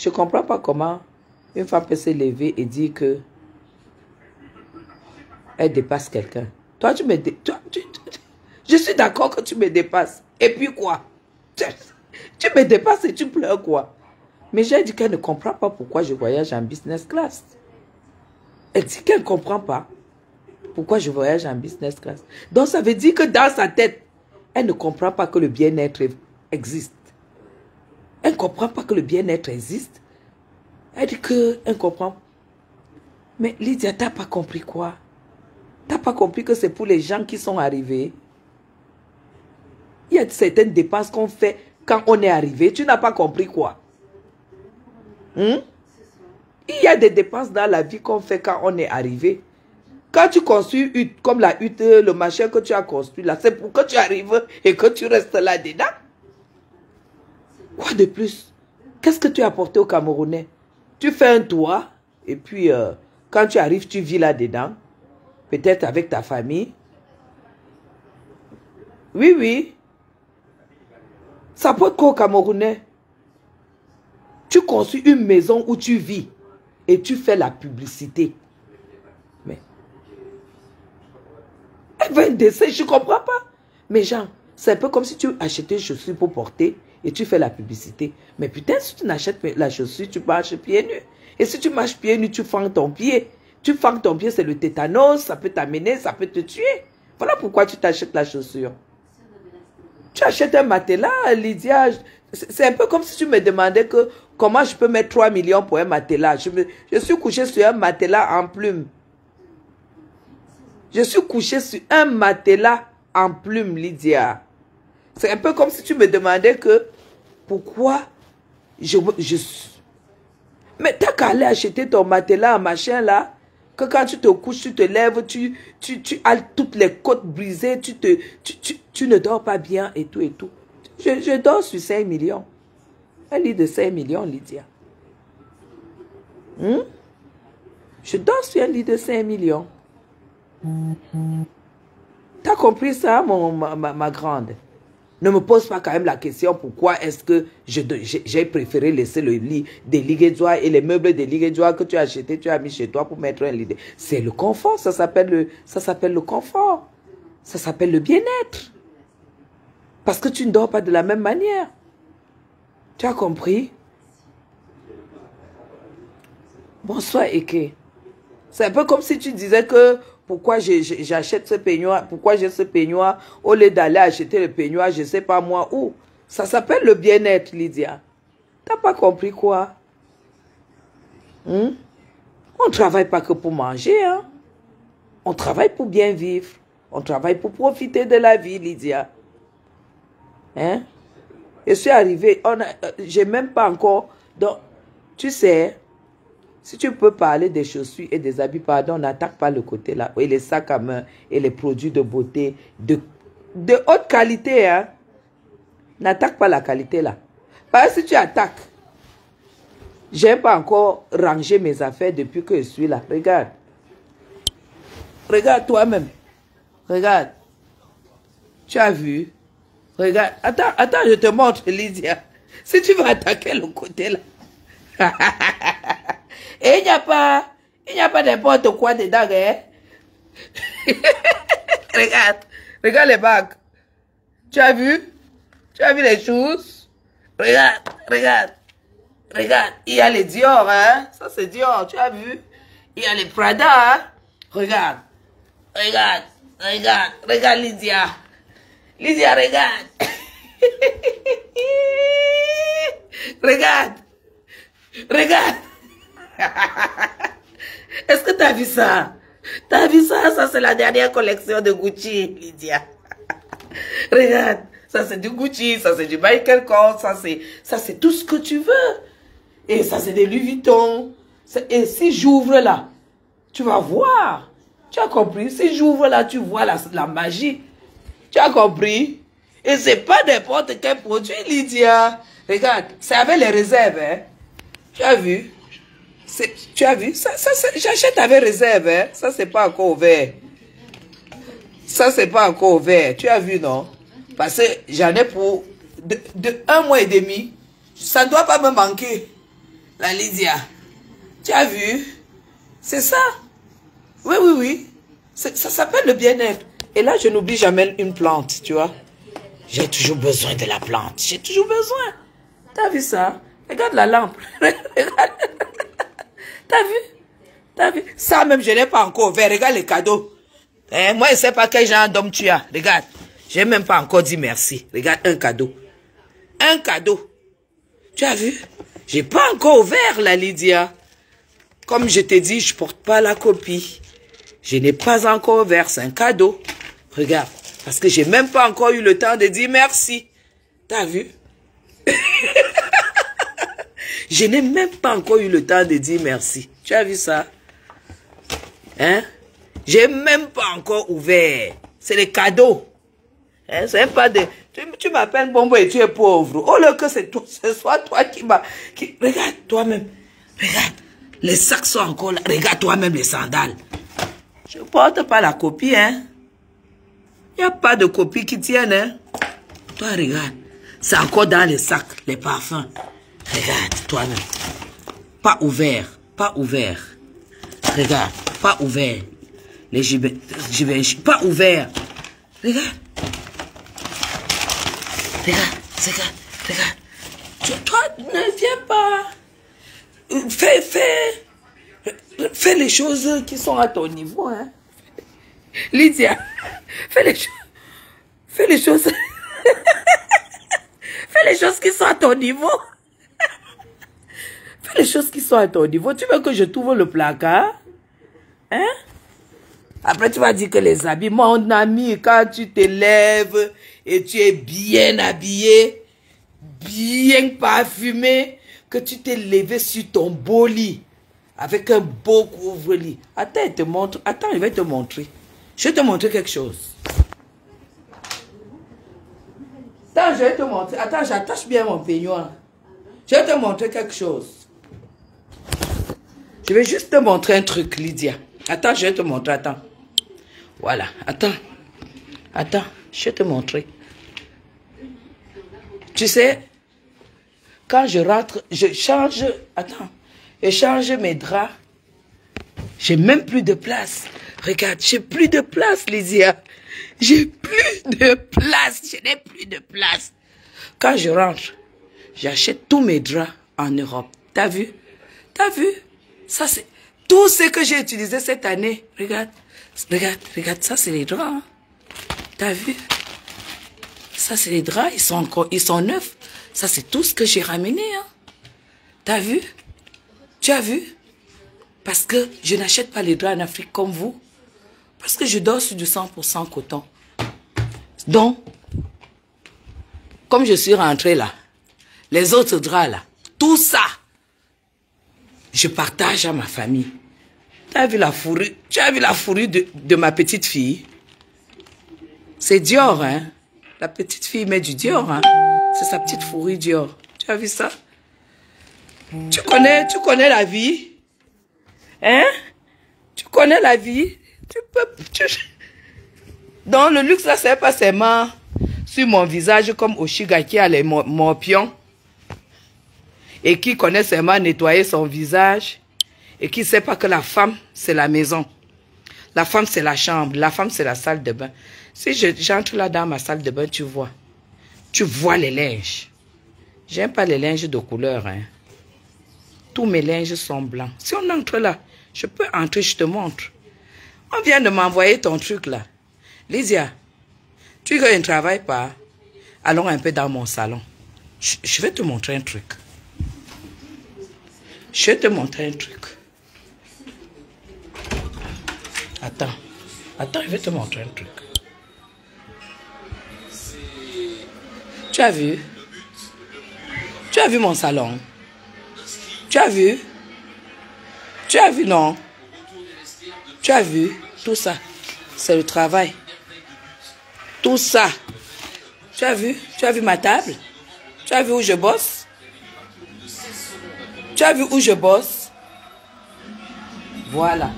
Je ne comprends pas comment une femme peut se lever et dire que elle dépasse quelqu'un. Toi, je suis d'accord que tu me dépasses. Et puis quoi? Tu me dépasses et tu pleures quoi? Mais j'ai dit qu'elle ne comprend pas pourquoi je voyage en business class. Elle dit qu'elle ne comprend pas pourquoi je voyage en business class. Donc ça veut dire que dans sa tête, elle ne comprend pas que le bien-être existe. Elle ne comprend pas que le bien-être existe. Elle dit qu'elle comprend. Mais Lydia, tu n'as pas compris quoi? Tu n'as pas compris que c'est pour les gens qui sont arrivés. Il y a certaines dépenses qu'on fait quand on est arrivé. Tu n'as pas compris quoi? Il y a des dépenses dans la vie qu'on fait quand on est arrivé. Quand tu construis comme la hutte, le machin que tu as construit là, c'est pour que tu arrives et que tu restes là-dedans. Quoi de plus? Qu'est-ce que tu as apporté aux Camerounais? Tu fais un toit et puis quand tu arrives, tu vis là-dedans. Peut-être avec ta famille. Oui, oui. Ça apporte quoi aux Camerounais? Tu construis une maison où tu vis et tu fais la publicité. Mais elle veut un dessin, je ne comprends pas. Mais genre, c'est un peu comme si tu achetais une chaussure pour porter et tu fais la publicité. Mais putain, si tu n'achètes la chaussure, tu marches pieds nus. Et si tu marches pieds nus, tu fends ton pied. Tu fends ton pied, c'est le tétanos, ça peut t'amener, ça peut te tuer. Voilà pourquoi tu t'achètes la chaussure. Tu achètes un matelas, Lydia. C'est un peu comme si tu me demandais que comment je peux mettre 3 millions pour un matelas. Je suis couché sur un matelas en plume. Je suis couché sur un matelas en plume, Lydia. C'est un peu comme si tu me demandais que pourquoi mais t'as qu'à aller acheter ton matelas en machin là, que quand tu te couches, tu te lèves, tu as toutes les côtes brisées, tu ne dors pas bien et tout et tout. Je dors sur 5 millions. Un lit de 5 millions, Lydia. Je dors sur un lit de 5 millions. T'as compris ça, ma grande? Ne me pose pas quand même la question pourquoi est-ce que j'ai préféré laisser le lit des Liguédois et les meubles des Liguédois que tu as achetés, tu as mis chez toi pour mettre un lit. C'est le confort, ça s'appelle le confort. Ça s'appelle le bien-être. Parce que tu ne dors pas de la même manière. Tu as compris? Bonsoir, Eke. C'est un peu comme si tu disais que pourquoi j'achète ce peignoir, pourquoi j'ai ce peignoir, au lieu d'aller acheter le peignoir, je ne sais pas moi où. Ça s'appelle le bien-être, Lydia. Tu n'as pas compris quoi? On ne travaille pas que pour manger. Hein? On travaille pour bien vivre. On travaille pour profiter de la vie, Lydia. Hein? Je suis arrivée, j'ai même pas encore... Donc, tu sais... Si tu peux parler des chaussures et des habits, pardon, n'attaque pas le côté là. Et les sacs à main et les produits de beauté de haute qualité. Hein? N'attaque pas la qualité là. Parce que si tu attaques, j'ai pas encore rangé mes affaires depuis que je suis là. Regarde. Regarde toi-même. Regarde. Tu as vu? Regarde. Attends, je te montre, Lydia. Si tu veux attaquer le côté là. Et il n'y a pas n'importe quoi dedans, hein? Regarde les bagues. Tu as vu? Tu as vu les choses? Regarde. Il y a les Dior, hein? Ça c'est Dior, tu as vu? Il y a les Prada, hein? Regarde, Lydia. Lydia, regarde. Regarde. Est-ce que tu as vu ça? Tu as vu ça? Ça, c'est la dernière collection de Gucci, Lydia. Regarde. Ça, c'est du Gucci. Ça, c'est du Michael Kors. Ça, c'est tout ce que tu veux. Et ça, c'est des Louis Vuitton. Et si j'ouvre là, tu vas voir. Tu as compris? Si j'ouvre là, tu vois la magie. Tu as compris? Et c'est pas n'importe quel produit, Lydia. Regarde. C'est avec les réserves, hein? Tu as vu? Tu as vu? Ça j'achète avec réserve, hein? Ça, c'est pas encore ouvert. Ça, c'est pas encore ouvert. Tu as vu, non? Parce que j'en ai pour de 1 mois et demi. Ça ne doit pas me manquer. La Lydia. Tu as vu? C'est ça. Oui, oui, oui. Ça s'appelle le bien-être. Et là, je n'oublie jamais une plante, tu vois. J'ai toujours besoin de la plante. J'ai toujours besoin. T'as vu ça? Regarde la lampe. Regarde. T'as vu? T'as vu? Ça même, je n'ai pas encore ouvert. Regarde les cadeaux. Moi, je ne sais pas quel genre d'homme tu as. Regarde. Je n'ai même pas encore dit merci. Regarde, un cadeau. Un cadeau. Tu as vu? J'ai pas encore ouvert la Lydia. Comme je t'ai dit, je porte pas la copie. Je n'ai pas encore ouvert. C'est un cadeau. Regarde. Parce que j'ai même pas encore eu le temps de dire merci. T'as vu? Je n'ai même pas encore eu le temps de dire merci. Tu as vu ça? Hein? J'ai même pas encore ouvert. C'est les cadeaux. Hein? C'est pas de... Tu m'appelles Bombo et tu es pauvre. Oh là que c'est toi, ce soit toi qui m'a... Regarde toi-même. Regarde. Les sacs sont encore là. Regarde toi-même les sandales. Je ne porte pas la copie, hein. Il n'y a pas de copie qui tienne, hein. Toi, regarde. C'est encore dans les sacs, les parfums. Regarde, toi-même. Pas ouvert. Pas ouvert. Regarde. Pas ouvert. Les gibets. Pas ouvert. Regarde. Regarde. Regarde. Regarde. Toi, ne viens pas. Fais les choses qui sont à ton niveau, hein. Lydia, fais les choses. Fais les choses qui sont à ton niveau. Fais les choses qui sont à ton niveau. Tu veux que je t'ouvre le placard? Hein? Après, tu vas dire que les habits, mon ami, quand tu te lèves et tu es bien habillé, bien parfumé, que tu t'es levé sur ton beau lit, avec un beau couvre-lit. Attends, il te montre. Attends, il va te montrer. Je vais te montrer quelque chose. Attends, je vais te montrer. Attends, j'attache bien mon peignoir. Je vais te montrer quelque chose. Je vais juste te montrer un truc, Lydia. Attends, je vais te montrer. Attends. Voilà. Attends. Attends, je vais te montrer. Tu sais, quand je rentre, je change. Attends. Je change mes draps. J'ai même plus de place. Regarde, j'ai plus de place, Lydia. J'ai plus de place. Je n'ai plus de place. Quand je rentre, j'achète tous mes draps en Europe. T'as vu? T'as vu? Ça, c'est tout ce que j'ai utilisé cette année. Regarde. Regarde, regarde. Ça, c'est les draps. Hein? T'as vu? Ça, c'est les draps. Ils sont neufs. Ça, c'est tout ce que j'ai ramené. Hein? T'as vu? Tu as vu? Parce que je n'achète pas les draps en Afrique comme vous. Parce que je dors sur du 100% coton. Donc, comme je suis rentrée là, les autres draps là, tout ça, je partage à ma famille. Tu as vu la fourrure? Tu as vu la fourrure de ma petite fille? C'est Dior, hein? La petite fille met du Dior, hein? C'est sa petite fourrure Dior. Tu as vu ça? Tu connais la vie? Hein? Tu connais la vie? Dans le luxe, là, c'est pas seulement sur mon visage comme Oshiga qui a les morpions et qui connaît seulement nettoyer son visage et qui sait pas que la femme, c'est la maison. La femme, c'est la chambre. La femme, c'est la salle de bain. Si j'entre là dans ma salle de bain, tu vois les linges. J'aime pas les linges de couleur, hein. Tous mes linges sont blancs. Si on entre là, je peux entrer, je te montre. On vient de m'envoyer ton truc là. Lydia, tu veux que je ne travaille pas? Allons un peu dans mon salon. Je vais te montrer un truc. Je vais te montrer un truc. Attends. Attends, je vais te montrer un truc. Tu as vu? Tu as vu mon salon? Tu as vu? Tu as vu, non? Tu as vu? Tout ça, c'est le travail. Tout ça. Tu as vu? Tu as vu ma table? Tu as vu où je bosse? Tu as vu où je bosse? Voilà.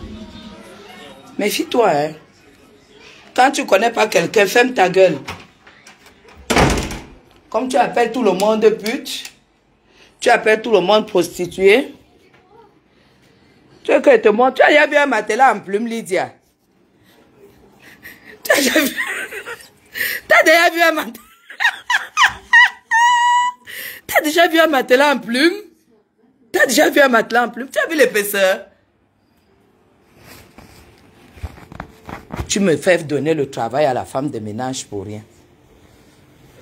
Méfie-toi, hein. Quand tu ne connais pas quelqu'un, ferme ta gueule. Comme tu appelles tout le monde pute, Tu appelles tout le monde prostituée. Tu veux que je te montre? Tu as déjà vu un matelas en plume, Lydia? Tu as déjà vu? T'as déjà vu un matelas? T'as déjà vu un matelas en plume? T'as déjà vu un matelas en plume? Tu as vu l'épaisseur? Tu me fais donner le travail à la femme de ménage pour rien.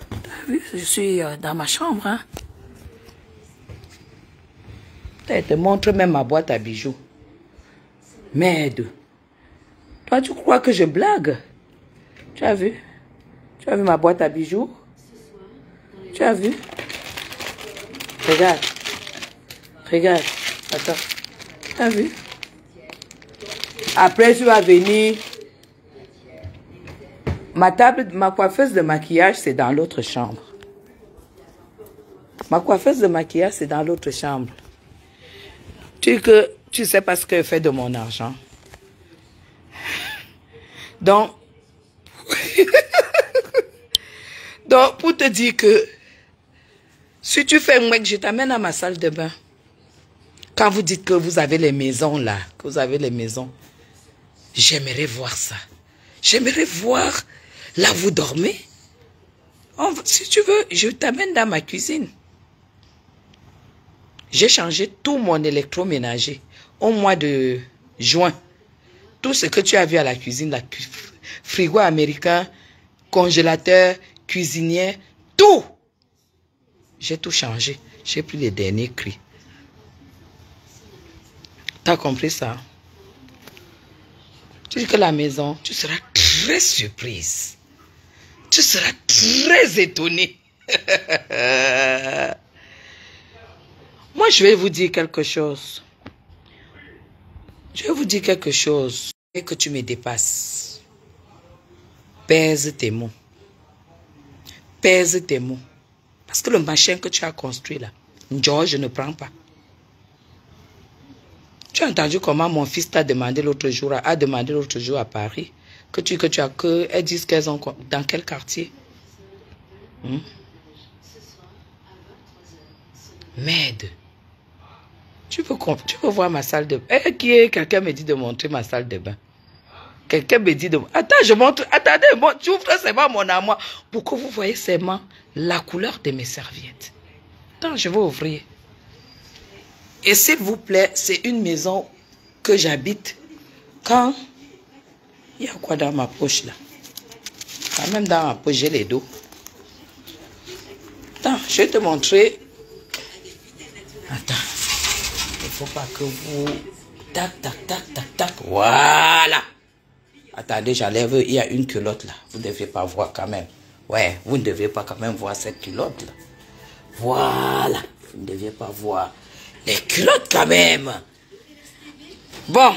T'as vu? Je suis dans ma chambre, hein? Elle te montre même ma boîte à bijoux. Merde. Toi, tu crois que je blague? Tu as vu? Tu as vu ma boîte à bijoux? Tu as vu? Regarde. Regarde. Attends. Tu as vu? Après, tu vas venir. Ma coiffeuse de maquillage, c'est dans l'autre chambre. Ma coiffeuse de maquillage, c'est dans l'autre chambre. Tu sais pas ce que je fais de mon argent. Donc, donc, pour te dire que si tu fais un mec, je t'amène à ma salle de bain. Quand vous dites que vous avez les maisons là, que vous avez les maisons, j'aimerais voir ça. J'aimerais voir là où vous dormez. Si tu veux, je t'amène dans ma cuisine. J'ai changé tout mon électroménager au mois de juin. Tout ce que tu as vu à la cuisine, frigo américain, congélateur, cuisinière, tout. J'ai tout changé. J'ai pris les derniers cris. T'as compris ça? Tu dis que la maison, tu seras très surprise. Tu seras très étonné. Moi, je vais vous dire quelque chose. Je vais vous dire quelque chose. Et que tu me dépasses. Pèse tes mots. Pèse tes mots. Parce que le machin que tu as construit là, George, je ne prends pas. Tu as entendu comment mon fils t'a demandé l'autre jour, à Paris, elles disent qu'elles ont dans quel quartier? Merde. Tu peux voir ma salle de bain. Quelqu'un me dit de montrer ma salle de bain. Quelqu'un me dit de... Attends, je montre. Attendez, j'ouvre seulement mon armoire pour que vous voyez seulement la couleur de mes serviettes. Attends, je vais ouvrir. Et s'il vous plaît, c'est une maison que j'habite quand... Il y a quoi dans ma poche là? Quand même dans ma poche, j'ai les dos. Attends, je vais te montrer. Attends. Il ne faut pas que vous... Tac, tac, tac, tac, tac. Voilà. Attendez, j'enlève. Il y a une culotte là. Vous ne devez pas voir quand même. Ouais, vous ne devez pas quand même voir cette culotte là. Voilà. Vous ne deviez pas voir les culottes quand même. Bon.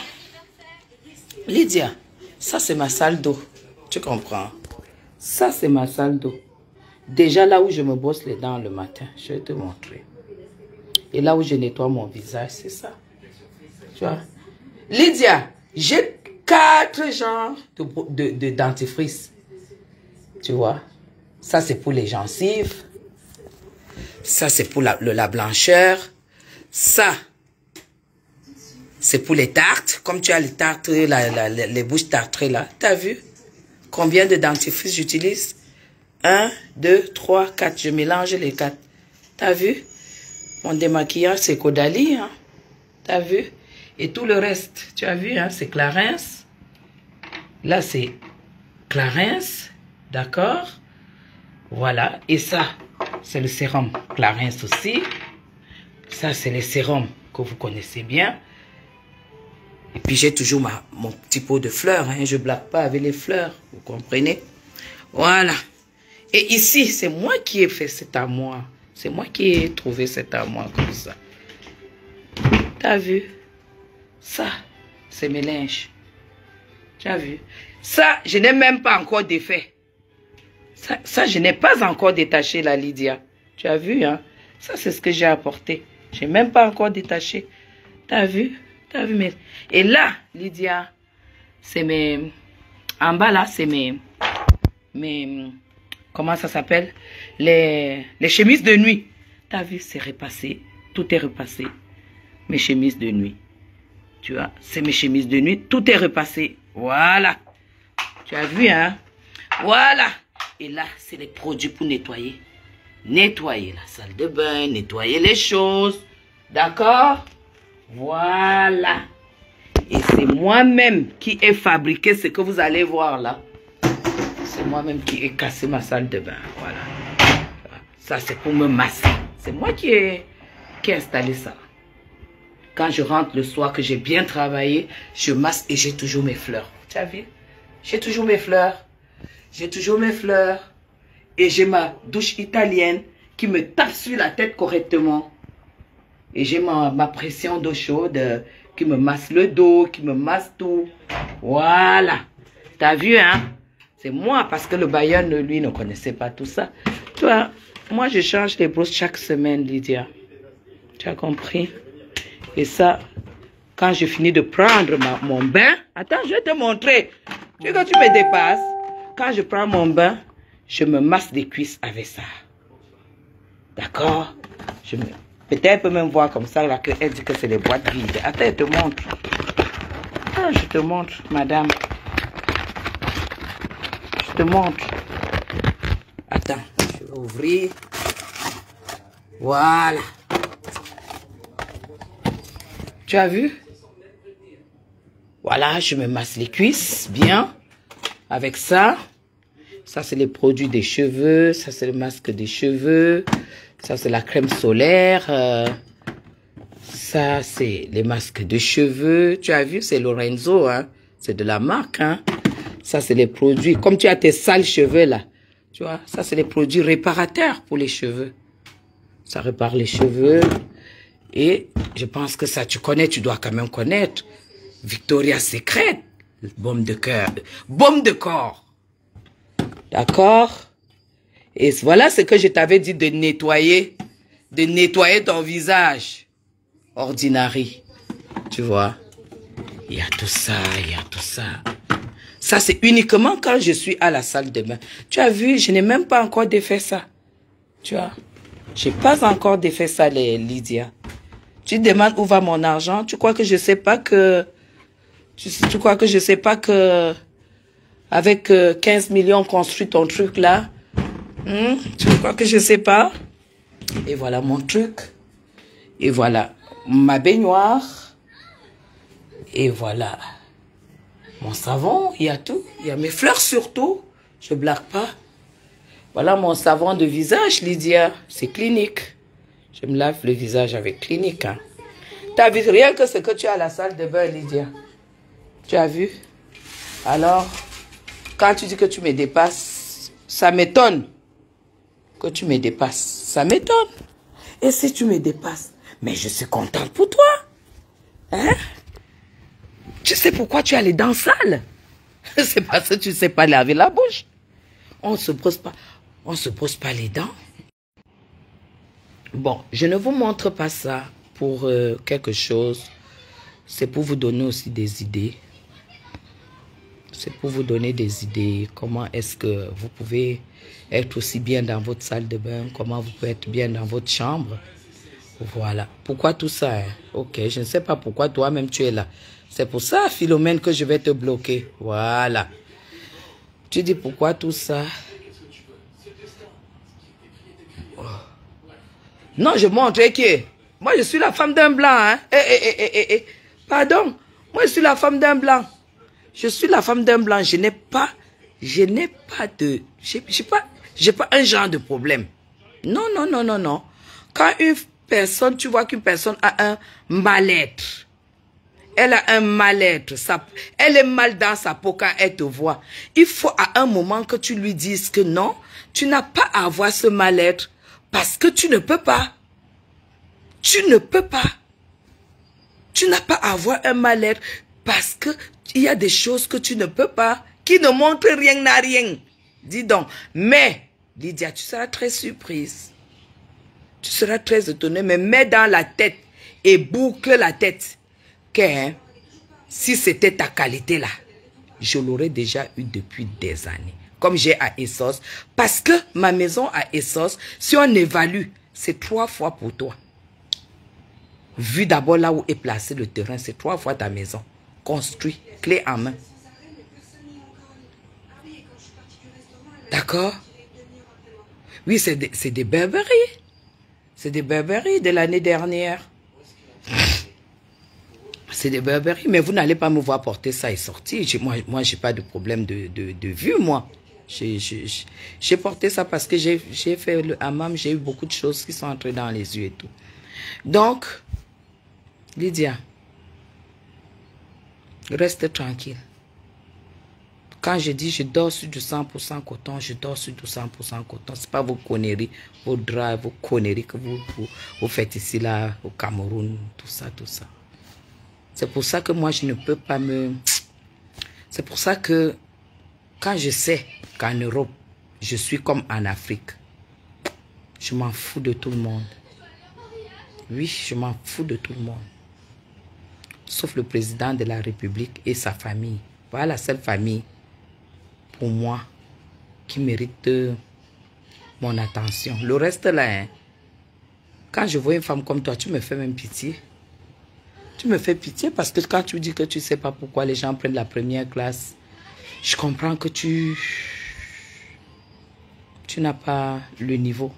Lydia, ça c'est ma salle d'eau. Tu comprends? Ça c'est ma salle d'eau. Déjà là où je me brosse les dents le matin, je vais te montrer. Et là où je nettoie mon visage, c'est ça. Tu vois? Lydia, j'ai 4 genres de dentifrice. Tu vois? Ça c'est pour les gencives. Ça c'est pour la blancheur. Ça, c'est pour les tartes. Comme tu as les tartes, les bouches tartrées là. T'as vu combien de dentifrice j'utilise? 1, 2, 3, 4. Je mélange les 4. T'as vu? Mon démaquillage, c'est Caudalie. Hein? T'as vu? Et tout le reste, tu as vu, hein? C'est Clarins. Là, c'est Clarins. D'accord? Voilà. Et ça, c'est le sérum Clarins aussi. Ça, c'est le sérum que vous connaissez bien. Et puis, j'ai toujours mon petit pot de fleurs. Hein? Je ne blague pas avec les fleurs. Vous comprenez? Voilà. Et ici, c'est moi qui ai fait cet armoire. C'est moi qui ai trouvé cet armoire comme ça. T'as vu? Ça, c'est mes linges. Tu as vu? Ça, je n'ai même pas encore défait. Ça, je n'ai pas encore détaché la Lydia. Tu as vu, hein? Ça, c'est ce que j'ai apporté. Je n'ai même pas encore détaché. T'as vu? T'as vu? Et là, Lydia, c'est mes... En bas, là, c'est mes... Comment ça s'appelle? Les chemises de nuit. T'as vu? C'est repassé tout est repassé. Mes chemises de nuit. Tu vois, c'est mes chemises de nuit. Tout est repassé. Voilà. Tu as vu, hein? Voilà. Et là, c'est les produits pour nettoyer. Nettoyer la salle de bain, nettoyer les choses. D'accord? Voilà. Et c'est moi-même qui ai fabriqué ce que vous allez voir là. C'est moi-même qui ai cassé ma salle de bain. Voilà. Ça, c'est pour me masser. C'est moi qui ai installé ça. Quand je rentre le soir, que j'ai bien travaillé, je masse et j'ai toujours mes fleurs. Tu as vu? J'ai toujours mes fleurs. J'ai toujours mes fleurs. Et j'ai ma douche italienne qui me tape sur la tête correctement. Et j'ai ma pression d'eau chaude qui me masse le dos, qui me masse tout. Voilà. T'as vu, hein? C'est moi, parce que le Bayern, lui, ne connaissait pas tout ça. Tu vois, moi, je change les brosses chaque semaine, Lydia. Tu as compris? Et ça, quand je finis de prendre mon bain... Attends, je vais te montrer. Tu veux que tu me dépasses? Quand je prends mon bain, je me masse les cuisses avec ça. D'accord? Peut-être elle peut même voir comme ça, là, qu'elle dit que c'est les boîtes vides. Attends, elle te montre. Ah, je te montre, madame. Je te montre. Attends, je vais ouvrir. Voilà. Tu as vu? Voilà, je me masse les cuisses, bien. Avec ça. Ça, c'est les produits des cheveux. Ça, c'est le masque des cheveux. Ça, c'est la crème solaire. Ça, c'est les masques de cheveux. Tu as vu, c'est Lorenzo, hein. C'est de la marque, hein. Ça, c'est les produits. Comme tu as tes sales cheveux, là. Tu vois, ça, c'est les produits réparateurs pour les cheveux. Ça répare les cheveux. Et je pense que ça, tu connais, tu dois quand même connaître. Victoria's Secret. Baume de cœur. Baume de corps. D'accord? Et voilà ce que je t'avais dit de nettoyer. De nettoyer ton visage. Ordinary. Tu vois? Il y a tout ça, il y a tout ça. Ça, c'est uniquement quand je suis à la salle de bain. Tu as vu, je n'ai même pas encore défait ça. Tu vois? Je n'ai pas encore défait ça, Lydia. Tu te demandes où va mon argent? Tu crois que je sais pas que... Tu crois que je sais pas que... Avec 15 millions construit ton truc là? Tu crois que je sais pas? Et voilà mon truc. Et voilà ma baignoire. Et voilà mon savon. Il y a tout. Il y a mes fleurs surtout. Je blague pas. Voilà mon savon de visage, Lydia. C'est Clinique. Je me lave le visage avec Clinique. Hein. Tu as vu rien que ce que tu as à la salle de bain, Lydia. Tu as vu? Alors, quand tu dis que tu me dépasses, ça m'étonne que tu me dépasses. Ça m'étonne. Et si tu me dépasses, mais je suis contente pour toi. Hein? Tu sais pourquoi tu as les dents sales? C'est parce que tu ne sais pas laver la bouche. On ne se brosse pas les dents. Bon, je ne vous montre pas ça pour quelque chose. C'est pour vous donner aussi des idées. C'est pour vous donner des idées. Comment est-ce que vous pouvez être aussi bien dans votre salle de bain? Comment vous pouvez être bien dans votre chambre? Voilà. Pourquoi tout ça? Hein? Ok, je ne sais pas pourquoi toi-même tu es là. C'est pour ça, Philomène, que je vais te bloquer. Voilà. Tu dis pourquoi tout ça? Oh. Non, je montre que moi, je suis la femme d'un blanc. Hein? Pardon. Moi, je suis la femme d'un blanc. Je suis la femme d'un blanc. Je n'ai pas un genre de problème. Non, non, non, non, non. Quand une personne, tu vois qu'une personne a un mal-être. Elle a un mal-être. Elle est mal dans sa peau quand elle te voit. Il faut à un moment que tu lui dises que non, tu n'as pas à avoir ce mal-être parce que tu ne peux pas. Tu ne peux pas. Tu n'as pas à avoir un mal-être parce que il y a des choses que tu ne peux pas, qui ne montrent rien à rien. Dis donc. Mais, Lydia, tu seras très surprise. Tu seras très étonnée, mais mets dans la tête et boucle la tête que hein, si c'était ta qualité là, je l'aurais déjà eu depuis des années. Comme j'ai à Essos. Parce que ma maison à Essos, si on évalue, c'est 3 fois pour toi. Vu d'abord là où est placé le terrain, c'est 3 fois ta maison. Construit, clé en main. D'accord? Oui, c'est des Burberry. C'est des Burberry de l'année dernière. C'est des Burberry, mais vous n'allez pas me voir porter ça et sortir. Moi, j'ai pas de problème de vue, moi. J'ai porté ça parce que j'ai fait le hammam, j'ai eu beaucoup de choses qui sont entrées dans les yeux et tout. Donc, Lydia, reste tranquille. Quand je dis je dors sur du 100% coton, je dors sur du 100% coton. Ce n'est pas vos conneries, vos draps, vos conneries que vous faites ici, là, au Cameroun, tout ça, tout ça. C'est pour ça que moi, je ne peux pas me... C'est pour ça que quand je sais qu'en Europe, je suis comme en Afrique, je m'en fous de tout le monde. Oui, je m'en fous de tout le monde. Sauf le président de la République et sa famille. Voilà la seule famille, pour moi, qui mérite mon attention. Le reste là, hein, quand je vois une femme comme toi, tu me fais même pitié. Tu me fais pitié parce que quand tu dis que tu ne sais pas pourquoi les gens prennent la première classe, je comprends que tu n'as pas le niveau.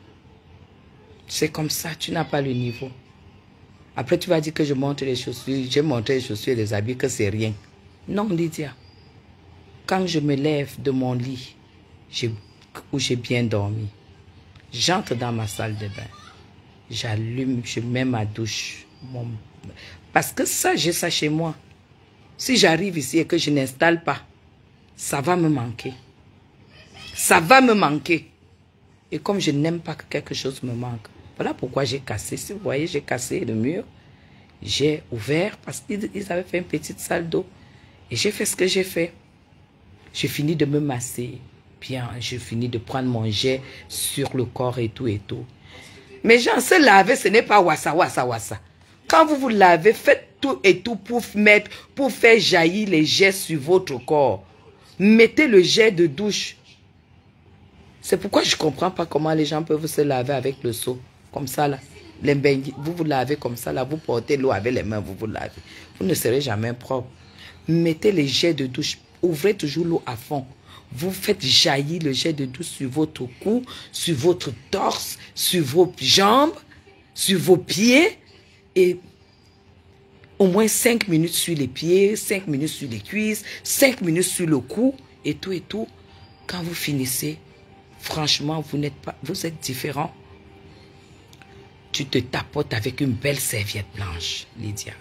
C'est comme ça, tu n'as pas le niveau. Après, tu vas dire que je montre les chaussures, j'ai montré les chaussures et les habits, que c'est rien. Non, Lydia. Quand je me lève de mon lit, où j'ai bien dormi, j'entre dans ma salle de bain, j'allume, je mets ma douche. Parce que ça, j'ai ça chez moi. Si j'arrive ici et que je n'installe pas, ça va me manquer. Ça va me manquer. Et comme je n'aime pas que quelque chose me manque, voilà pourquoi j'ai cassé. Si vous voyez, j'ai cassé le mur. J'ai ouvert parce qu'ils avaient fait une petite salle d'eau. Et j'ai fait ce que j'ai fait. J'ai fini de me masser. Bien, j'ai fini de prendre mon jet sur le corps et tout et tout. Mais gens, se laver, ce n'est pas wassa, wassa, wassa. Quand vous vous lavez, faites tout et tout pour faire jaillir les jets sur votre corps. Mettez le jet de douche. C'est pourquoi je ne comprends pas comment les gens peuvent se laver avec le seau. Comme ça, là. Vous vous lavez comme ça, là. Vous portez l'eau avec les mains, vous vous lavez. Vous ne serez jamais propre. Mettez les jets de douche. Ouvrez toujours l'eau à fond. Vous faites jaillir le jet de douche sur votre cou, sur votre torse, sur vos jambes, sur vos pieds. Et au moins 5 minutes sur les pieds, 5 minutes sur les cuisses, 5 minutes sur le cou et tout et tout. Quand vous finissez, franchement, vous êtes différent. Tu te tapotes avec une belle serviette blanche, Lydia.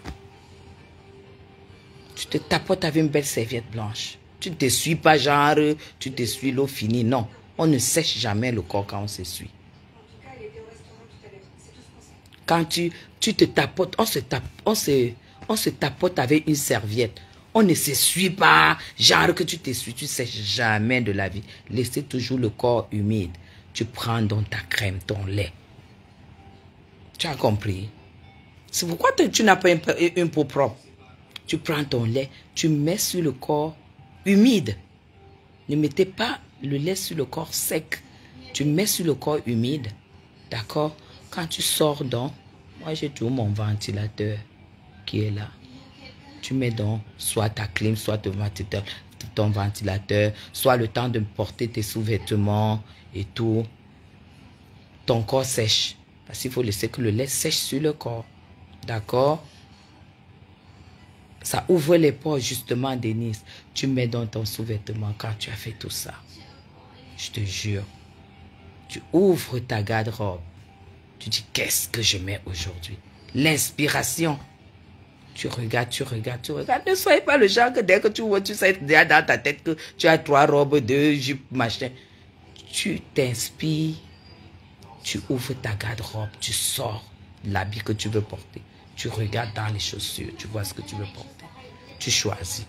Tu te tapotes avec une belle serviette blanche. Tu ne t'essuies pas genre, tu t'essuies l'eau finie. Non, on ne sèche jamais le corps quand on s'essuie. Quand tu te tapotes, on se tapote avec une serviette. On ne s'essuie pas, genre que tu t'essuies, tu ne sèches jamais de la vie. Laissez toujours le corps humide. Tu prends donc ta crème, ton lait. Tu as compris? C'est pourquoi tu n'as pas une peau propre. Tu prends ton lait, tu mets sur le corps humide. Ne mettez pas le lait sur le corps sec. Tu mets sur le corps humide. D'accord? Quand tu sors donc, moi j'ai toujours mon ventilateur qui est là. Tu mets donc soit ta clim, soit ton ventilateur, soit le temps de porter tes sous-vêtements et tout. Ton corps sèche. Parce qu'il faut laisser que le lait sèche sur le corps. D'accord? Ça ouvre les pores justement, Denise. Tu mets dans ton sous-vêtement quand tu as fait tout ça. Je te jure. Tu ouvres ta garde-robe. Tu dis, qu'est-ce que je mets aujourd'hui? L'inspiration. Tu regardes, tu regardes, tu regardes. Ne soyez pas le genre que dès que tu vois, tu sais déjà dans ta tête que tu as 3 robes, 2 jupes, machin. Tu t'inspires. Tu ouvres ta garde-robe. Tu sors l'habit que tu veux porter. Tu regardes dans les chaussures. Tu vois ce que tu veux porter. Tu choisis.